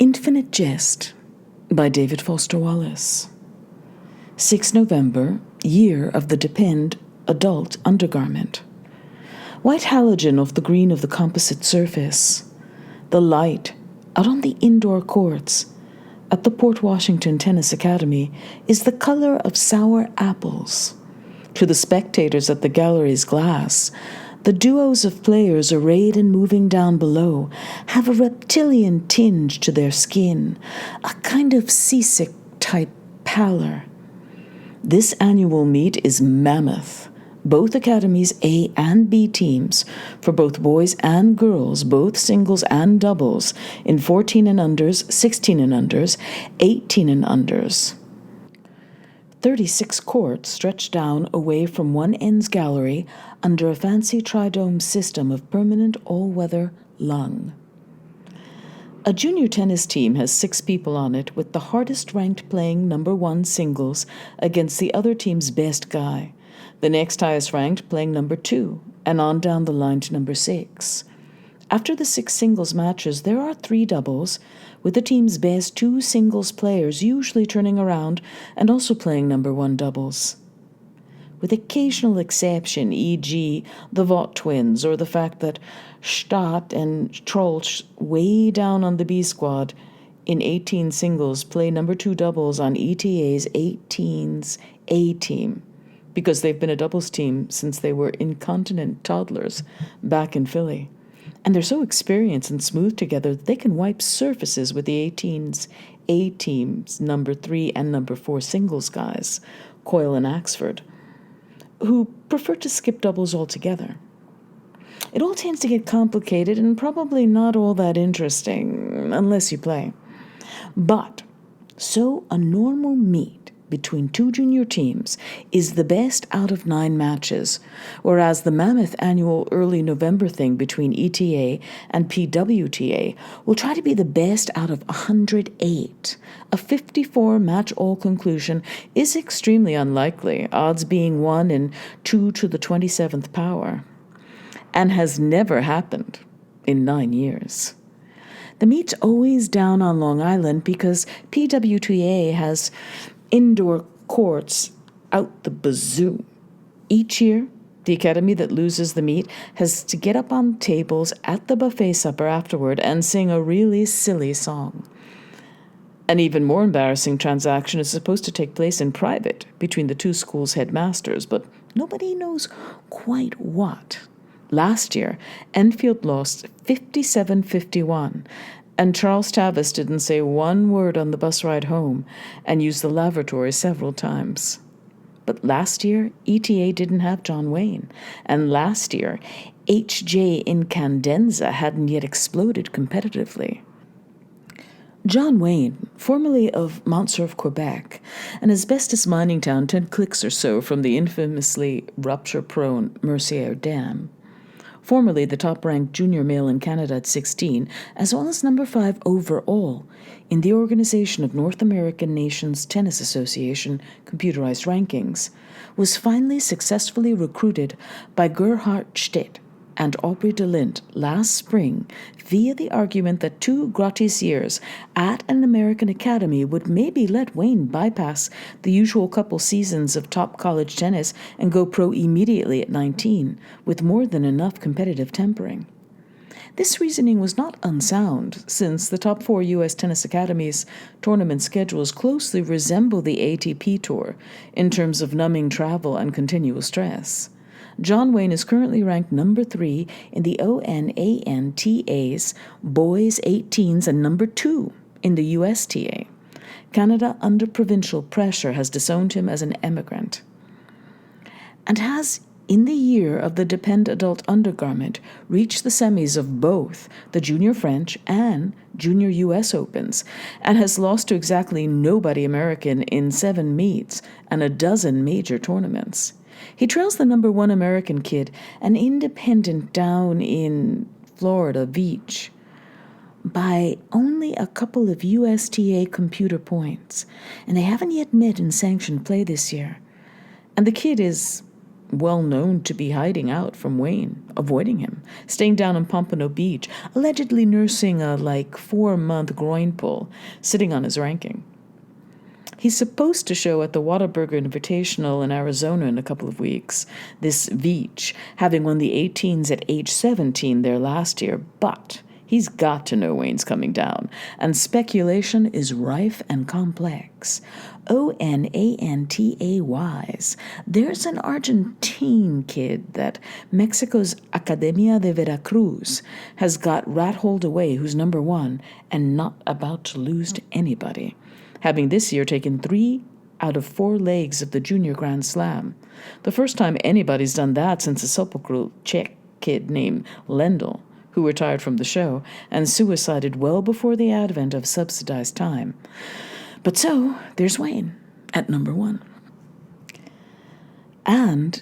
Infinite Jest by David Foster Wallace. 6 November, year of the Depend adult undergarment. White halogen off the green of the composite surface. The light, out on the indoor courts, at the Port Washington Tennis Academy, is the color of sour apples. To the spectators at the gallery's glass, the duos of players arrayed and moving down below have a reptilian tinge to their skin, a kind of seasick-type pallor. This annual meet is mammoth. Both academies' A and B teams, for both boys and girls, both singles and doubles, in 14 and unders, 16 and unders, 18 and unders. 36 courts stretch down away from one end's gallery under a fancy tri-dome system of permanent all-weather lung. A junior tennis team has 6 people on it, with the hardest-ranked playing number 1 singles against the other team's best guy, the next highest-ranked playing number 2, and on down the line to number 6. After the 6 singles matches, there are 3 doubles, with the team's best 2 singles players usually turning around and also playing number 1 doubles. With occasional exception, e.g. the Vought twins or the fact that Stadt and Trolsch, way down on the B squad, in 18 singles play number 2 doubles on ETA's 18's A team, because they've been a doubles team since they were incontinent toddlers back in Philly. And they're so experienced and smooth together that they can wipe surfaces with the 18's A team's number 3 and number 4 singles guys, Coyle and Axford, who prefer to skip doubles altogether. It all tends to get complicated and probably not all that interesting, unless you play. But, so a normal meet between 2 junior teams is the best out of 9 matches, whereas the mammoth annual early November thing between ETA and PWTA will try to be the best out of 108. A 54-match-all conclusion is extremely unlikely, odds being 1 in 2 to the 27th power, and has never happened in 9 years. The meet's always down on Long Island because PWTA has indoor courts out the bazoo. Each year, the academy that loses the meet has to get up on tables at the buffet supper afterward and sing a really silly song. An even more embarrassing transaction is supposed to take place in private between the 2 schools' headmasters, but nobody knows quite what. Last year, Enfield lost 57-51, and Charles Tavis didn't say one word on the bus ride home and used the lavatory several times. But last year, ETA didn't have John Wayne, and last year, HJ Incandenza hadn't yet exploded competitively. John Wayne, formerly of Montserrat, Quebec, an asbestos mining town 10 clicks or so from the infamously rupture-prone Mercier Dam, formerly the top-ranked junior male in Canada at 16, as well as number 5 overall in the Organization of North American Nations Tennis Association computerized rankings, was finally successfully recruited by Gerhard Stitt and Aubrey DeLint last spring via the argument that 2 gratis years at an American academy would maybe let Wayne bypass the usual couple seasons of top college tennis and go pro immediately at 19, with more than enough competitive tempering. This reasoning was not unsound, since the top 4 U.S. tennis academies' tournament schedules closely resemble the ATP Tour in terms of numbing travel and continual stress. John Wayne is currently ranked number 3 in the ONANTA's Boys 18s and number 2 in the USTA. Canada, under provincial pressure, has disowned him as an emigrant, and has, in the year of the Depend adult undergarment, reached the semis of both the Junior French and Junior U.S. Opens, and has lost to exactly nobody American in 7 meets and a dozen major tournaments. He trails the number 1 American kid, an independent down in Florida Beach, by only a couple of USTA computer points, and they haven't yet met in sanctioned play this year. And the kid is, well known to be hiding out from Wayne, avoiding him, staying down in Pompano Beach, allegedly nursing a 4-month groin pull, sitting on his ranking. He's supposed to show at the Whataburger Invitational in Arizona in a couple of weeks, this Veach, having won the 18s at age 17 there last year, but he's got to know Wayne's coming down, and speculation is rife and complex. Onantays. There's an Argentine kid that Mexico's Academia de Veracruz has got rat-holed away who's number 1 and not about to lose to anybody, having this year taken 3 out of 4 legs of the Junior Grand Slam. The first time anybody's done that since a sepulchral Czech kid named Lendl, who retired from the show and suicided well before the advent of subsidized time. But so, there's Wayne at number 1. And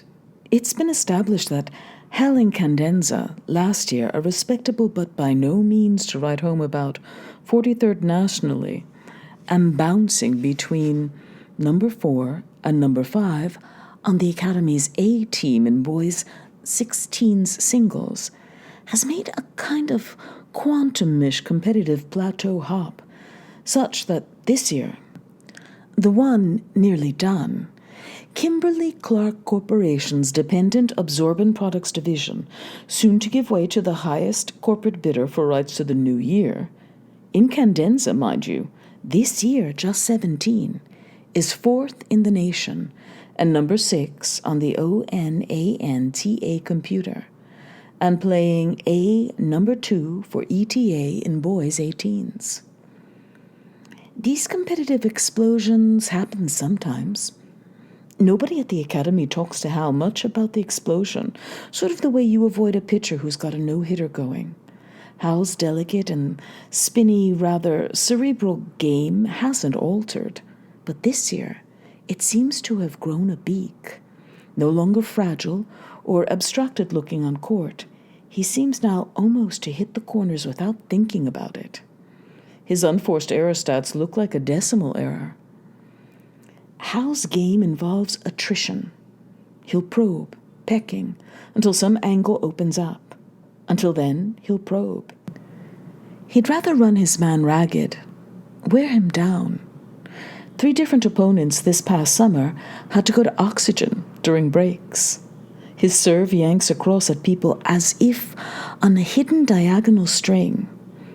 it's been established that Hal Incandenza, last year a respectable but by no means to write home about 43rd nationally, and bouncing between number 4 and number 5 on the Academy's A team in boys' 16s singles, has made a kind of quantum-ish competitive plateau hop, such that this year, the one nearly done, Kimberly-Clark Corporation's dependent absorbent products division, soon to give way to the highest corporate bidder for rights to the new year, Incandenza, mind you, this year just 17, is 4th in the nation and number 6 on the ONANTA computer, and playing A number 2 for ETA in boys' 18s. These competitive explosions happen sometimes. Nobody at the Academy talks to Hal much about the explosion, sort of the way you avoid a pitcher who's got a no-hitter going. Hal's delicate and spinny, rather cerebral game hasn't altered, but this year it seems to have grown a beak. No longer fragile or abstracted-looking on court, he seems now almost to hit the corners without thinking about it. His unforced error stats look like a decimal error. Hal's game involves attrition. He'll probe, pecking, until some angle opens up. Until then, he'll probe. He'd rather run his man ragged, wear him down. 3 different opponents this past summer had to go to oxygen during breaks. His serve yanks across at people as if on a hidden diagonal string.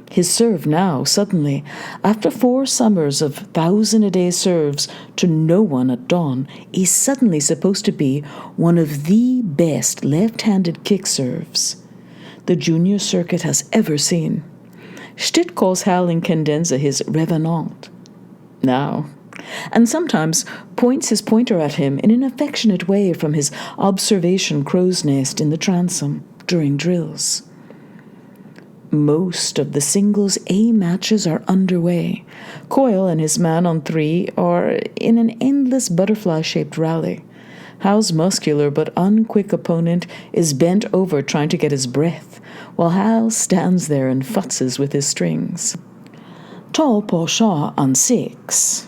His serve now, suddenly, after 4 summers of 1,000-a-day serves to no one at dawn, is suddenly supposed to be one of the best left-handed kick serves the junior circuit has ever seen. Stitt calls Hal Incandenza his revenant now, and sometimes points his pointer at him in an affectionate way from his observation crow's nest in the transom during drills. Most of the singles A matches are underway. Coyle and his man on 3 are in an endless butterfly-shaped rally. Hal's muscular but unquick opponent is bent over trying to get his breath, while Hal stands there and futzes with his strings. Tall Paul Shaw on 6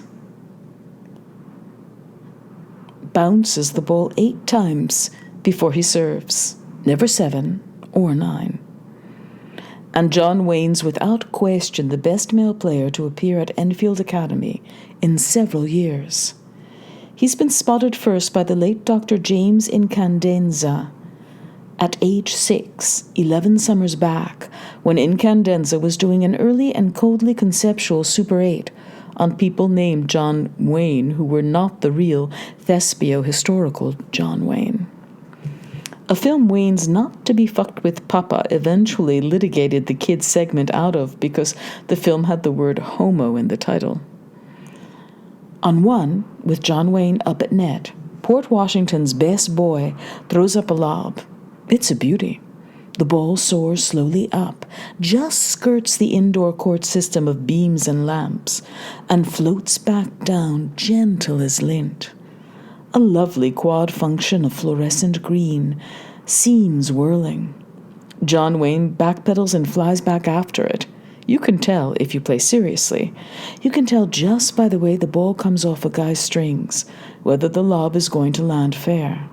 bounces the ball 8 times before he serves, never 7 or 9. And John Wayne's without question the best male player to appear at Enfield Academy in several years. He's been spotted first by the late Dr. James Incandenza at age 6, 11 summers back, when Incandenza was doing an early and coldly conceptual Super 8 on people named John Wayne who were not the real Thespio-historical John Wayne. A film Wayne's not to be fucked with Papa eventually litigated the kids segment out of because the film had the word homo in the title. On 1, with John Wayne up at net, Port Washington's best boy throws up a lob. It's a beauty. The ball soars slowly up, just skirts the indoor court system of beams and lamps, and floats back down gentle as lint. A lovely quad function of fluorescent green, seams whirling. John Wayne backpedals and flies back after it. You can tell if you play seriously. You can tell just by the way the ball comes off a guy's strings whether the lob is going to land fair.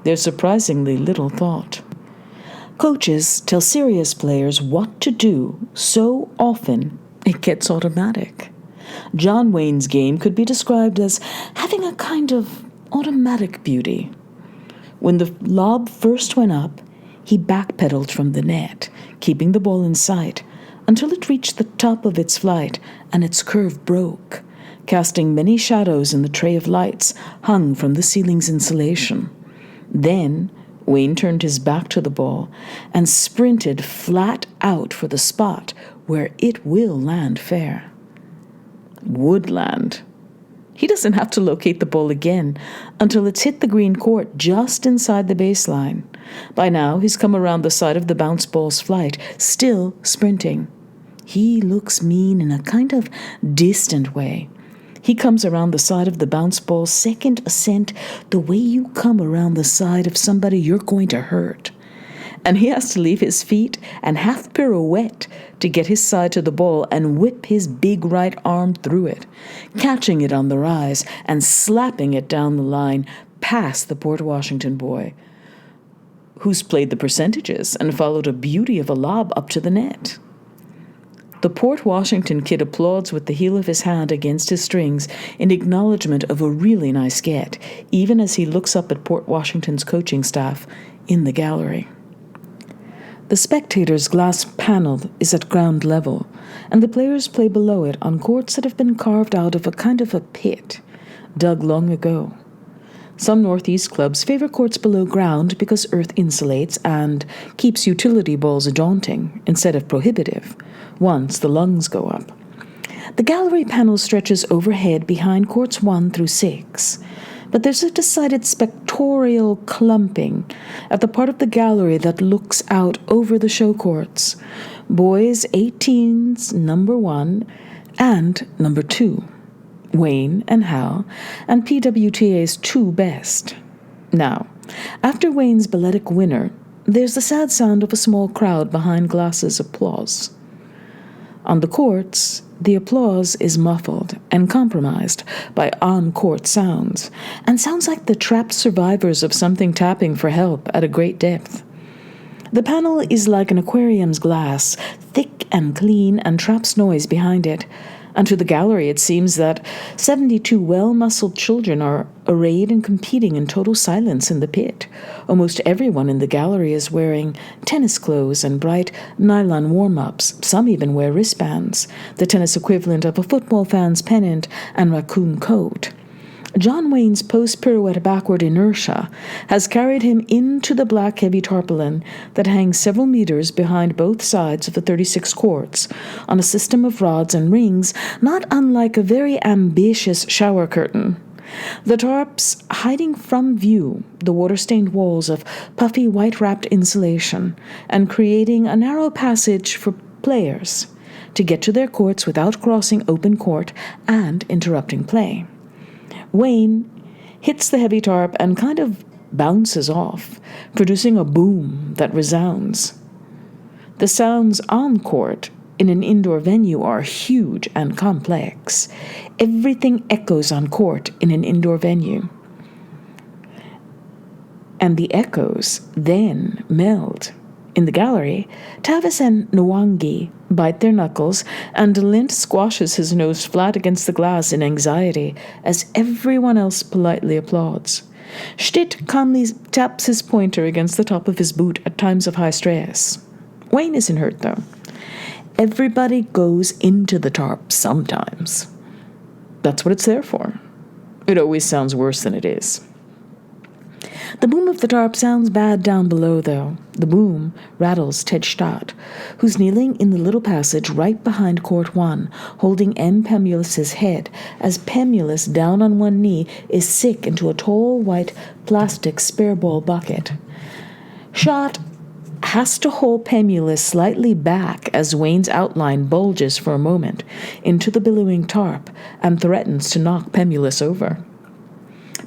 There's surprisingly little thought. Coaches tell serious players what to do so often it gets automatic. John Wayne's game could be described as having a kind of automatic beauty. When the lob first went up, he backpedaled from the net, keeping the ball in sight, until it reached the top of its flight and its curve broke, casting many shadows in the tray of lights hung from the ceiling's insulation. Then Wayne turned his back to the ball and sprinted flat out for the spot where it will land fair. Would land. He doesn't have to locate the ball again until it's hit the green court just inside the baseline. By now, he's come around the side of the bounce ball's flight, still sprinting. He looks mean in a kind of distant way. He comes around the side of the bounce ball's second ascent the way you come around the side of somebody you're going to hurt. And he has to leave his feet and half pirouette to get his side to the ball and whip his big right arm through it, catching it on the rise and slapping it down the line past the Port Washington boy, who's played the percentages and followed a beauty of a lob up to the net. The Port Washington kid applauds with the heel of his hand against his strings in acknowledgement of a really nice get, even as he looks up at Port Washington's coaching staff in the gallery. The spectators' glass panel is at ground level, and the players play below it on courts that have been carved out of a kind of a pit, dug long ago. Some Northeast clubs favor courts below ground because earth insulates and keeps utility balls daunting instead of prohibitive once the lungs go up. The gallery panel stretches overhead behind courts 1 through 6, but there's a decided spectorial clumping at the part of the gallery that looks out over the show courts, boys 18's number 1 and number 2. Wayne and Hal, and PWTA's 2 best. Now, after Wayne's balletic winner, there's the sad sound of a small crowd behind glasses' applause. On the courts, the applause is muffled and compromised by on-court sounds, and sounds like the trapped survivors of something tapping for help at a great depth. The panel is like an aquarium's glass, thick and clean, and traps noise behind it. And to the gallery it seems that 72 well-muscled children are arrayed and competing in total silence in the pit. Almost everyone in the gallery is wearing tennis clothes and bright nylon warm-ups. Some even wear wristbands, the tennis equivalent of a football fan's pennant and raccoon coat. John Wayne's post-pirouette backward inertia has carried him into the black heavy tarpaulin that hangs several meters behind both sides of the 36 courts on a system of rods and rings not unlike a very ambitious shower curtain. The tarps hiding from view the water-stained walls of puffy white-wrapped insulation and creating a narrow passage for players to get to their courts without crossing open court and interrupting play. Wayne hits the heavy tarp and kind of bounces off, producing a boom that resounds. The sounds on court in an indoor venue are huge and complex. Everything echoes on court in an indoor venue. And the echoes then meld. In the gallery, Tavis and Nwangi bite their knuckles, and Lint squashes his nose flat against the glass in anxiety as everyone else politely applauds. Stitt calmly taps his pointer against the top of his boot at times of high stress. Wayne isn't hurt, though. Everybody goes into the tarp sometimes. That's what it's there for. It always sounds worse than it is. The boom of the tarp sounds bad down below, though. The boom rattles Ted Stott, who's kneeling in the little passage right behind Court 1, holding M. Pemulus's head, as Pemulus, down on one knee, is sick into a tall white plastic spare ball bucket. Stott has to hold Pemulus slightly back as Wayne's outline bulges for a moment into the billowing tarp and threatens to knock Pemulus over.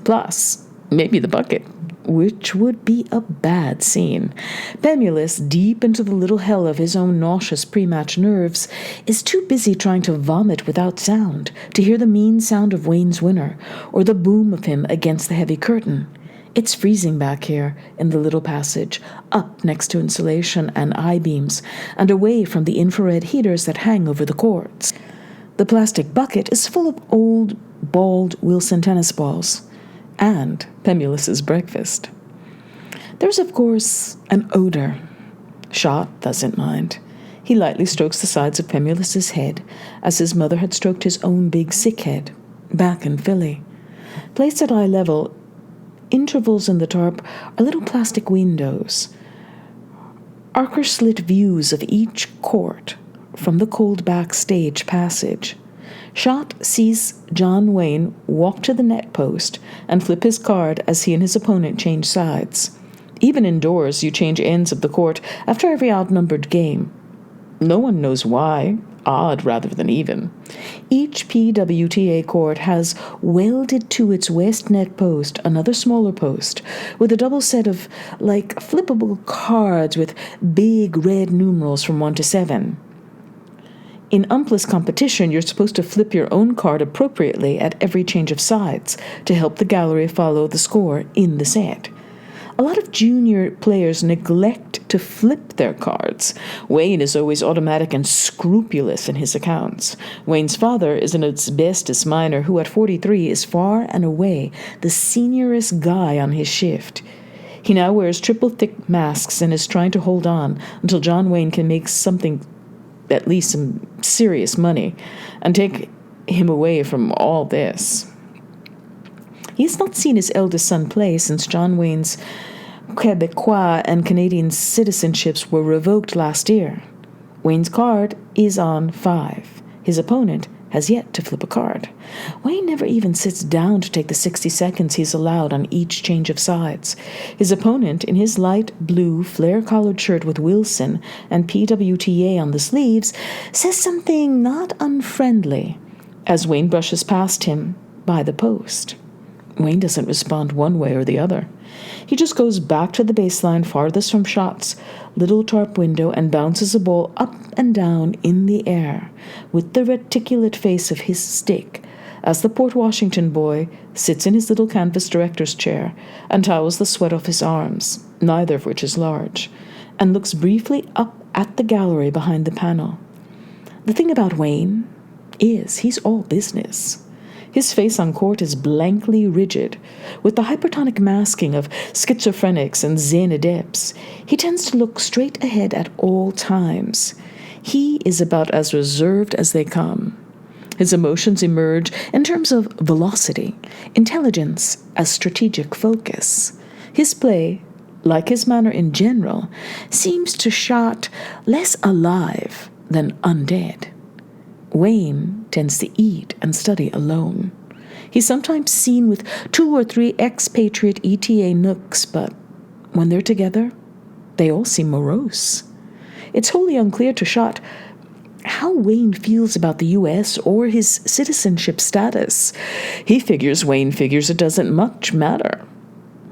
Plus, maybe the bucket, which would be a bad scene. Pemulus, deep into the little hell of his own nauseous pre-match nerves, is too busy trying to vomit without sound to hear the mean sound of Wayne's winner or the boom of him against the heavy curtain. It's freezing back here in the little passage, up next to insulation and I-beams, and away from the infrared heaters that hang over the courts. The plastic bucket is full of old, bald Wilson tennis balls and Pemulus's breakfast. There's, of course, an odor. Shot doesn't mind. He lightly strokes the sides of Pemulus's head, as his mother had stroked his own big sick head, back in Philly. Placed at eye level, intervals in the tarp are little plastic windows, archer-slit views of each court from the cold backstage passage. Shot sees John Wayne walk to the net post and flip his card as he and his opponent change sides. Even indoors, you change ends of the court after every outnumbered game. No one knows why, odd rather than even. Each PWTA court has welded to its west net post another smaller post with a double set of, flippable cards with big red numerals from 1 to 7. In umpless competition, you're supposed to flip your own card appropriately at every change of sides to help the gallery follow the score in the set. A lot of junior players neglect to flip their cards. Wayne is always automatic and scrupulous in his accounts. Wayne's father is an asbestos miner who at 43 is far and away the seniorest guy on his shift. He now wears triple thick masks and is trying to hold on until John Wayne can make something, at least some serious money, and take him away from all this. He has not seen his eldest son play since John Wayne's Quebecois and Canadian citizenships were revoked last year. Wayne's card is on 5. His opponent has yet to flip a card. Wayne never even sits down to take the 60 seconds he's allowed on each change of sides. His opponent, in his light blue flare-collared shirt with Wilson and PWTA on the sleeves, says something not unfriendly as Wayne brushes past him by the post. Wayne doesn't respond one way or the other. He just goes back to the baseline farthest from Shot's little tarp window and bounces a ball up and down in the air with the reticulate face of his stick as the Port Washington boy sits in his little canvas director's chair and towels the sweat off his arms, neither of which is large, and looks briefly up at the gallery behind the panel. The thing about Wayne is he's all business. His face on court is blankly rigid, with the hypertonic masking of schizophrenics and Zen adepts. He tends to look straight ahead at all times. He is about as reserved as they come. His emotions emerge in terms of velocity, intelligence as strategic focus. His play, like his manner in general, seems to Shot less alive than undead. Wayne tends to eat and study alone. He's sometimes seen with 2 or 3 expatriate ETA nooks, but when they're together, they all seem morose. It's wholly unclear to Shot how Wayne feels about the U.S. or his citizenship status. He figures Wayne figures it doesn't much matter.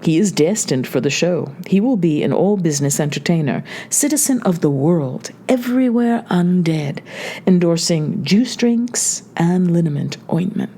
He is destined for the show. He will be an all-business entertainer, citizen of the world, everywhere undead, endorsing juice drinks and liniment ointment.